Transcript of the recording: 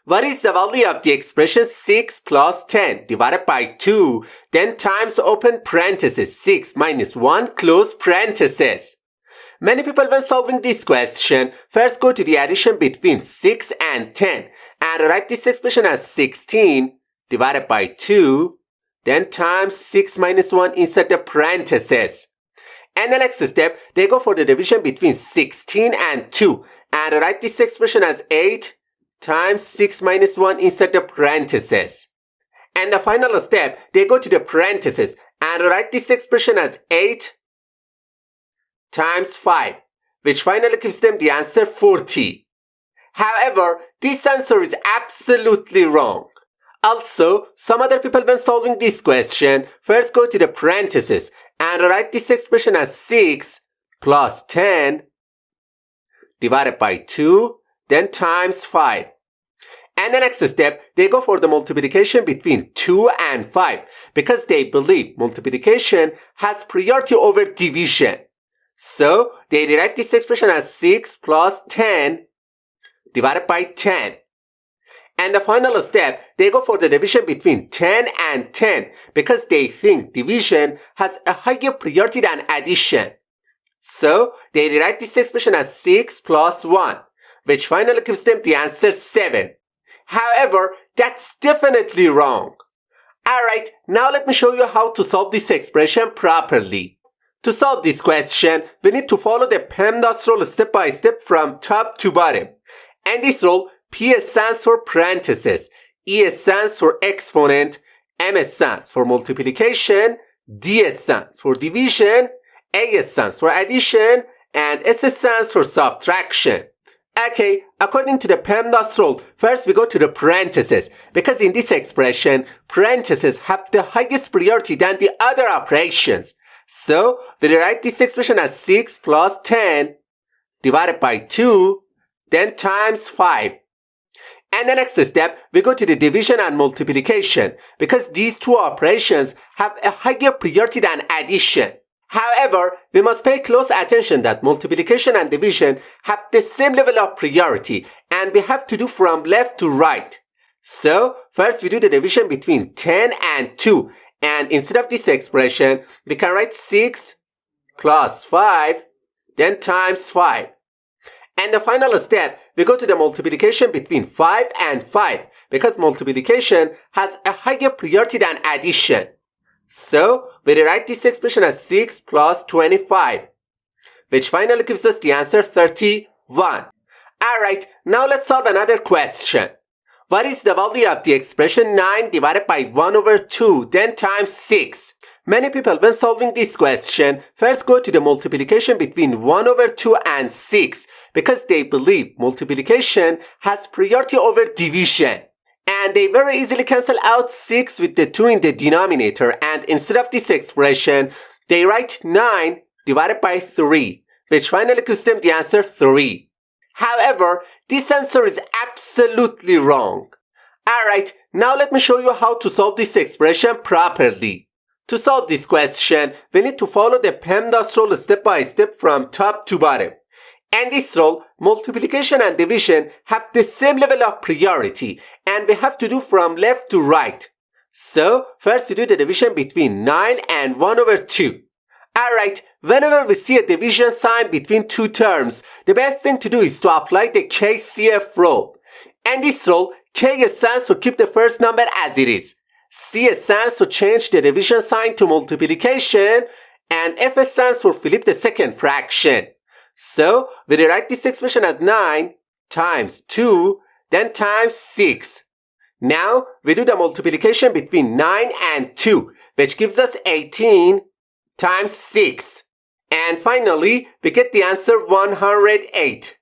What is the value of the expression 6 plus 10 divided by 2, then times open parenthesis 6 minus 1 close parenthesis? Many people when solving this question first go to the addition between 6 and 10 and write this expression as 16 divided by 2, then times 6 minus 1 inside the parenthesis. And the next step, they go for the division between 16 and 2 and write this expression as 8 times 6 minus 1 inside the parenthesis. And the final step, they go to the parenthesis and write this expression as 8 times 5, which finally gives them the answer 40. However, this answer is absolutely wrong. Also, some other people when solving this question first go to the parenthesis and write this expression as 6 plus 10 divided by 2, then times 5. And the next step, they go for the multiplication between 2 and 5 because they believe multiplication has priority over division. So, they rewrite this expression as 6 plus 10 divided by 10. And the final step, they go for the division between 10 and 10 because they think division has a higher priority than addition. So, they rewrite this expression as 6 plus 1, which finally gives them the answer 7. However, that's definitely wrong. Alright, now let me show you how to solve this expression properly. To solve this question, we need to follow the PEMDAS rule step by step from top to bottom. And this rule, P stands for parenthesis, E stands for exponent, M stands for multiplication, D stands for division, A stands for addition, and S stands for subtraction. Okay, according to the PEMDAS rule, first we go to the parentheses because in this expression, parentheses have the highest priority than the other operations. So, we write this expression as 6 plus 10 divided by 2, then times 5. And the next step, we go to the division and multiplication because these two operations have a higher priority than addition. However, we must pay close attention that multiplication and division have the same level of priority and we have to do from left to right. So, first we do the division between 10 and 2 and instead of this expression, we can write 6 plus 5 then times 5. And the final step, we go to the multiplication between 5 and 5 because multiplication has a higher priority than addition. So, we rewrite this expression as 6 plus 25, which finally gives us the answer 31. Alright, now let's solve another question. What is the value of the expression 9 divided by 1 over 2, then times 6? Many people when solving this question first go to the multiplication between 1 over 2 and 6 because they believe multiplication has priority over division. And they very easily cancel out 6 with the 2 in the denominator and instead of this expression, they write 9 divided by 3, which finally gives them the answer 3. However, this answer is absolutely wrong. Alright, now let me show you how to solve this expression properly. To solve this question, we need to follow the PEMDAS rule step by step from top to bottom. And this rule, multiplication and division have the same level of priority and we have to do from left to right. So, first we do the division between 9 and 1 over 2. Alright, whenever we see a division sign between two terms, the best thing to do is to apply the KCF rule. And this rule, K stands for keep the first number as it is, C stands for change the division sign to multiplication, and F stands for flip the second fraction. So, we rewrite this expression as 9 times 2, then times 6. Now, we do the multiplication between 9 and 2, which gives us 18 times 6. And finally, we get the answer 108.